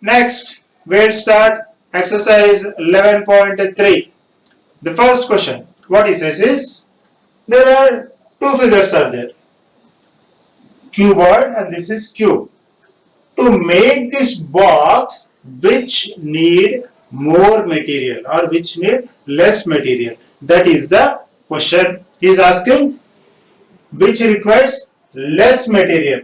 Next, we'll start exercise 11.3. The first question, what it says is, there are two figures are there, cuboid and this is cube. To make this box, which need more material or which need less material? That is the question. He is asking which requires less material.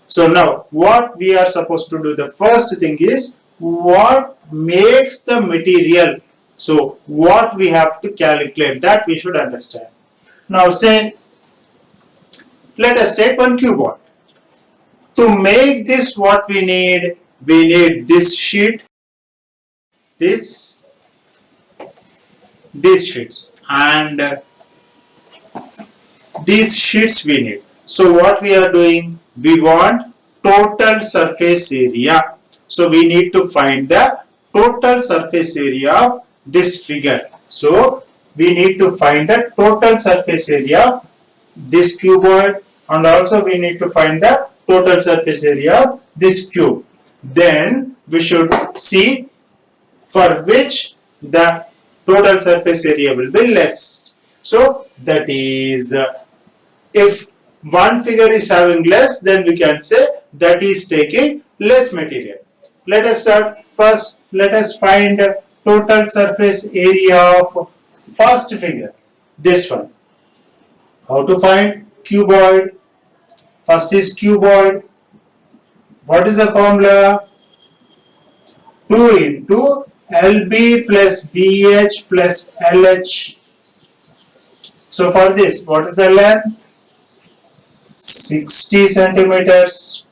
So now what we are supposed to do, the first thing is what makes the material. So what we have to calculate, that we should understand. Now say, let us take one cuboid. To make this, what we need this sheet, these sheets, and these sheets we need. So what we are doing, we want total surface area. So we need to find the total surface area of this figure. So we need to find the total surface area of this cuboid, and also we need to find the total surface area of this cube. Then we should see for which the total surface area will be less. So that is, if one figure is having less, then we can say that is taking less material. Let us start first. Let us find total surface area of first figure, this one. How to find cuboid? First is cuboid. What is the formula? 2 into LB plus BH plus LH. So for this, what is the length? 60 centimeters.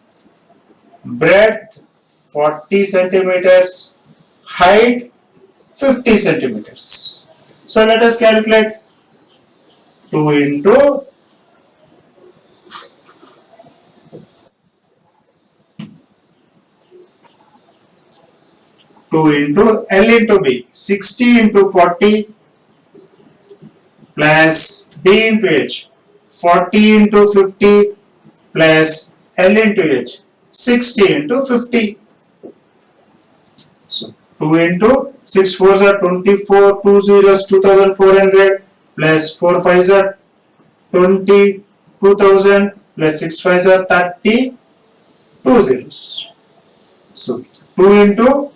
Breadth 40 centimeters. Height 50 centimeters. So let us calculate. 2 into 2 into L into B, 60 into 40 plus B into H, 40 into 50 plus L into H, 60 into 50. So 2 into 6 4s are 24, 2 zeros 2400 plus 4 5s are 20, 2000 plus 6 5s are 30, 2 zeros. So 2 into,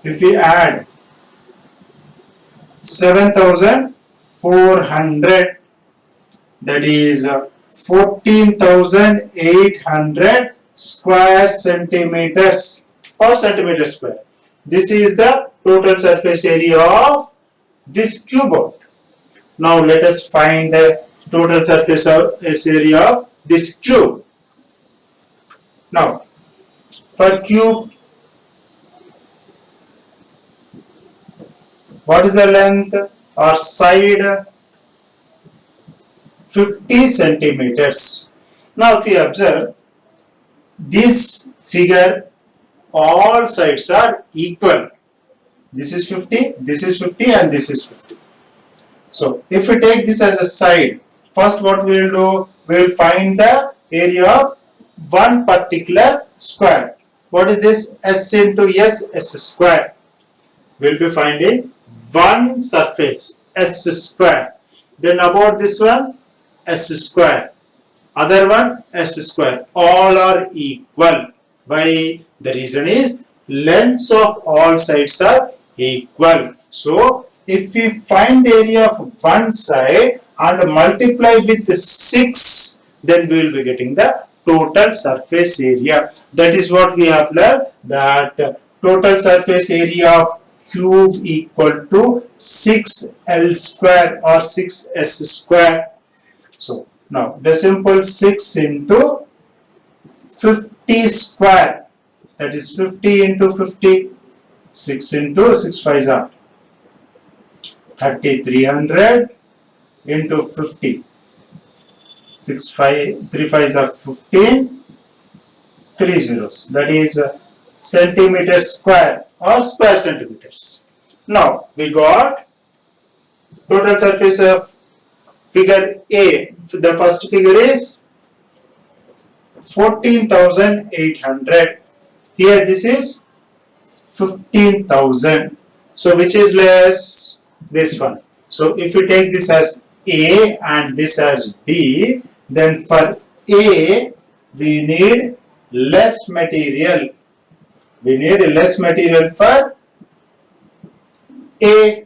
if we add 7400, that is 14,800 square centimeters or centimeter square. This is the total surface area of this cuboid. Now let us find the total surface area of this cube. Now for cube, what is the length or side? 50 centimeters. Now if you observe this figure, all sides are equal. This is 50, this is 50 and this is 50. So if we take this as a side, first what we will do, we will find the area of one particular square. What is this? S into S, S square. We will be finding one surface, S square. Then about this one, S square. Other one, S square. All are equal. Why? The reason is lengths of all sides are equal. So if we find the area of one side and multiply with 6, then we will be getting the total surface area. That is what we have learned, that total surface area of cube equal to 6L square or 6S square. So now the simple 6 into 50 square, that is 50 into 50, 6 into 6 5s are 3300 into 50, 6 5 3 5s are 15, 3 zeros, that is centimeter square or square centimeters. Now we got total surface of figure A. The first figure is 14,800. Here this is 15,000. So which is less? This one. So if you take this as A and this as B, then for A we need less material. We need less material for A.